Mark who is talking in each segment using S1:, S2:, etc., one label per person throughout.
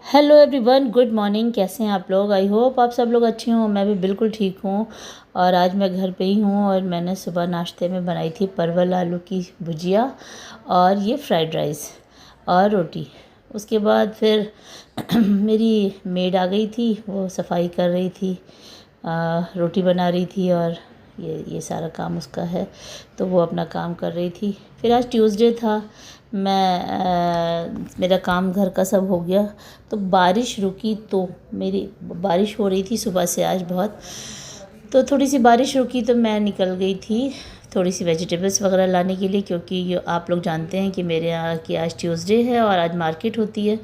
S1: Hello everyone, good morning. कैसे हैं आप लोग? आई होप आप सब लोग अच्छे हों। मैं भी बिल्कुल ठीक हूँ। और आज मैं घर पे ही हूँ और मैंने सुबह नाश्ते में बनाई थी परवल आलू की भुजिया और ये फ्राइड राइस और रोटी। उसके बाद फिर मेरी मेड आ गई थी, वो सफाई कर रही थी, रोटी बना रही थी और ये सारा काम उसका है, तो वो अपना काम कर रही थी। फिर आज ट्यूसडे था, मेरा काम घर का सब हो गया, तो बारिश रुकी तो मेरी बारिश हो रही थी सुबह से आज बहुत, तो थोड़ी सी बारिश रुकी तो मैं निकल गई थी थोड़ी सी वेजिटेबल्स वगैरह लाने के लिए, क्योंकि आप लोग जानते हैं कि मेरे यहाँ की आज ट्यूसडे है और आज मार्केट होती है।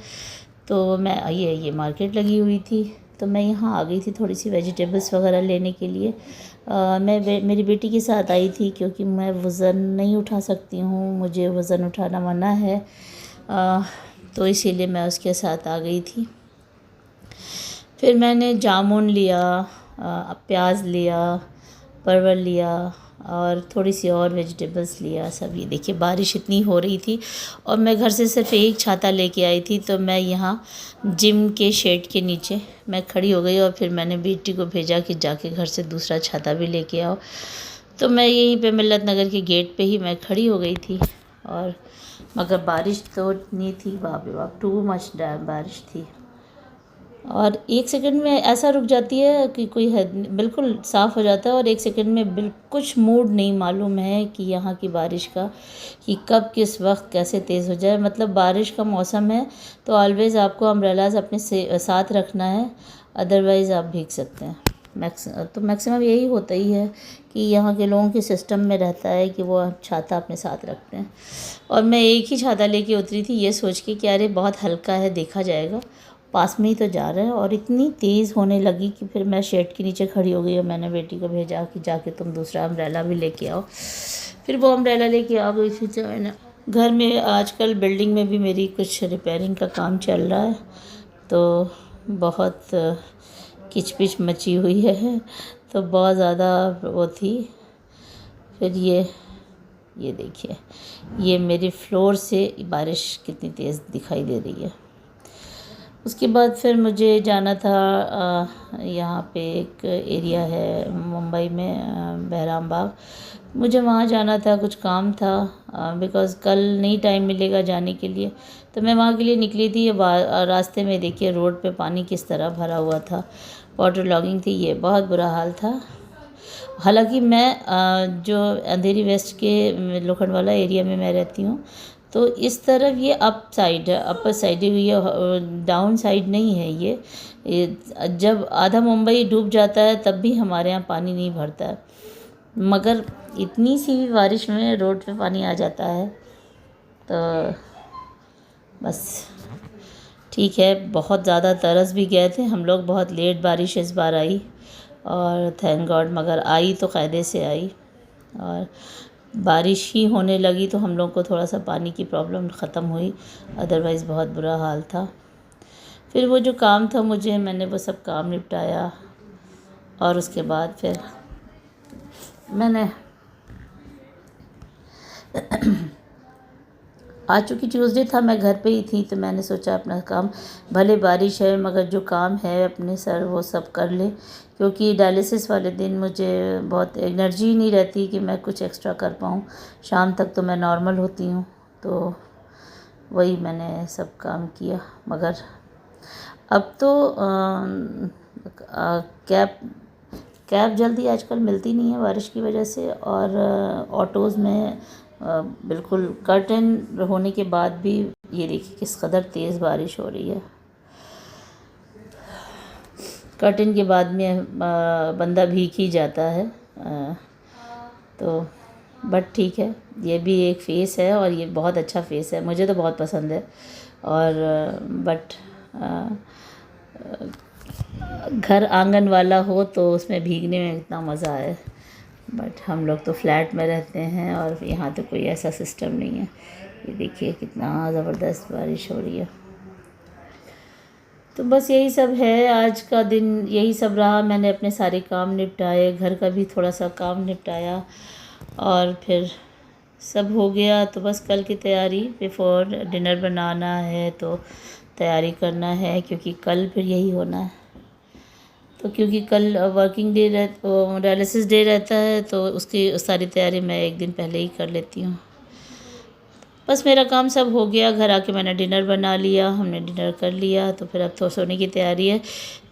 S1: तो मैं ये मार्केट लगी हुई थी, तो मैं यहाँ आ गई थी थोड़ी सी वेजिटेबल्स वगैरह लेने के लिए। मेरी बेटी के साथ आई थी, क्योंकि मैं वज़न नहीं उठा सकती हूँ, मुझे वज़न उठाना मना है, तो इसीलिए मैं उसके साथ आ गई थी। फिर मैंने जामुन लिया, प्याज लिया, परवल लिया और थोड़ी सी और वेजिटेबल्स लिया सब। ये देखिए बारिश इतनी हो रही थी और मैं घर से सिर्फ एक छाता लेके आई थी, तो मैं यहाँ जिम के शेड के नीचे मैं खड़ी हो गई और फिर मैंने बेटी को भेजा कि जाके घर से दूसरा छाता भी लेके आओ। तो मैं यहीं पे मिल्लत नगर के गेट पे ही मैं खड़ी हो गई थी, और मगर बारिश तो इतनी थी, बाप रे बाप, टू मच बारिश थी। और एक सेकंड में ऐसा रुक जाती है कि कोई है, बिल्कुल साफ़ हो जाता है और एक सेकंड में कुछ मूड नहीं मालूम है कि यहाँ की बारिश का, कि कब किस वक्त कैसे तेज़ हो जाए। मतलब बारिश का मौसम है तो ऑलवेज़ आपको अम्ब्रेलाज अपने साथ रखना है, अदरवाइज़ आप भीग सकते हैं। मैक्सिमम यही होता ही है कि यहाँ के लोगों के सिस्टम में रहता है कि वो छाता अपने साथ रखते हैं। और मैं एक ही छाता लेके उतरी थी, ये सोच के कि अरे बहुत हल्का है, देखा जाएगा, पास में ही तो जा रहा है। और इतनी तेज़ होने लगी कि फिर मैं शेड के नीचे खड़ी हो गई और मैंने बेटी को भेजा कि जाके तुम दूसरा अम्ब्रेला भी लेके आओ। फिर वो अम्ब्रेला लेके आ गई थी। जो है ना, घर में आजकल बिल्डिंग में भी मेरी कुछ रिपेयरिंग का काम चल रहा है, तो बहुत किचपिच मची हुई है, तो बहुत ज़्यादा वो थी। फिर ये देखिए, ये मेरी फ्लोर से बारिश कितनी तेज़ दिखाई दे रही है। उसके बाद फिर मुझे जाना था, यहाँ पे एक एरिया है मुंबई में, बहराम बाग, मुझे वहाँ जाना था, कुछ काम था, बिकॉज़ कल नहीं टाइम मिलेगा जाने के लिए, तो मैं वहाँ के लिए निकली थी। रास्ते में देखिए रोड पे पानी किस तरह भरा हुआ था, वाटर लॉगिंग थी, ये बहुत बुरा हाल था। हालांकि मैं जो अंधेरी वेस्ट के लोखंडवाला एरिया में मैं रहती हूँ, तो इस तरफ ये अप साइड है, अपर साइड है, ये डाउन साइड नहीं है। ये जब आधा मुंबई डूब जाता है तब भी हमारे यहाँ पानी नहीं भरता है, मगर इतनी सी भी बारिश में रोड पे पानी आ जाता है, तो बस ठीक है। बहुत ज़्यादा तरस भी गए थे हम लोग, बहुत लेट बारिश इस बार आई और थैंक गॉड, मगर आई तो कायदे से आई। और बारिश ही होने लगी तो हम लोग को थोड़ा सा पानी की प्रॉब्लम ख़त्म हुई, अदरवाइज़ बहुत बुरा हाल था। फिर वो जो काम था मैंने वो सब काम निपटाया, और उसके बाद फिर मैंने आज चूँकि ट्यूसडे था, मैं घर पे ही थी, तो मैंने सोचा अपना काम, भले बारिश है मगर जो काम है अपने सर वो सब कर ले, क्योंकि डायलिसिस वाले दिन मुझे बहुत एनर्जी नहीं रहती कि मैं कुछ एक्स्ट्रा कर पाऊँ। शाम तक तो मैं नॉर्मल होती हूँ, तो वही मैंने सब काम किया। मगर अब तो कैब जल्दी आजकल मिलती नहीं है बारिश की वजह से, और ऑटोज़ में बिल्कुल कर्टन होने के बाद भी ये देखिए किस कदर तेज़ बारिश हो रही है। कर्टन के बाद में बंदा भीग ही जाता है, तो बट ठीक है, ये भी एक फ़ेस है और ये बहुत अच्छा फ़ेस है, मुझे तो बहुत पसंद है। और बट घर आंगन वाला हो तो उसमें भीगने में इतना मज़ा है, बट हम लोग तो फ्लैट में रहते हैं और यहाँ तो कोई ऐसा सिस्टम नहीं है। ये देखिए कितना ज़बरदस्त बारिश हो रही है। तो बस यही सब है, आज का दिन यही सब रहा। मैंने अपने सारे काम निपटाए, घर का भी थोड़ा सा काम निपटाया और फिर सब हो गया। तो बस कल की तैयारी, बिफोर डिनर बनाना है, तो तैयारी करना है, क्योंकि कल फिर यही होना है। तो क्योंकि कल वर्किंग डे डायलिसिस डे रहता है, तो उसकी सारी तैयारी मैं एक दिन पहले ही कर लेती हूँ। बस मेरा काम सब हो गया, घर आके मैंने डिनर बना लिया, हमने डिनर कर लिया, तो फिर अब तो सोने की तैयारी है।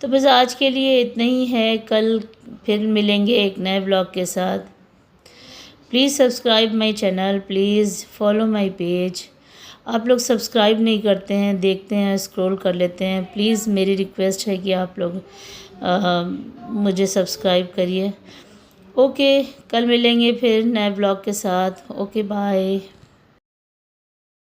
S1: तो बस आज के लिए इतना ही है, कल फिर मिलेंगे एक नए ब्लॉग के साथ। Please subscribe my channel, please follow my page. आप लोग सब्सक्राइब नहीं करते हैं, देखते हैं, स्क्रॉल कर लेते हैं। प्लीज़ मेरी रिक्वेस्ट है कि आप लोग मुझे सब्सक्राइब करिए। ओके, कल मिलेंगे फिर नए ब्लॉग के साथ। Okay, bye.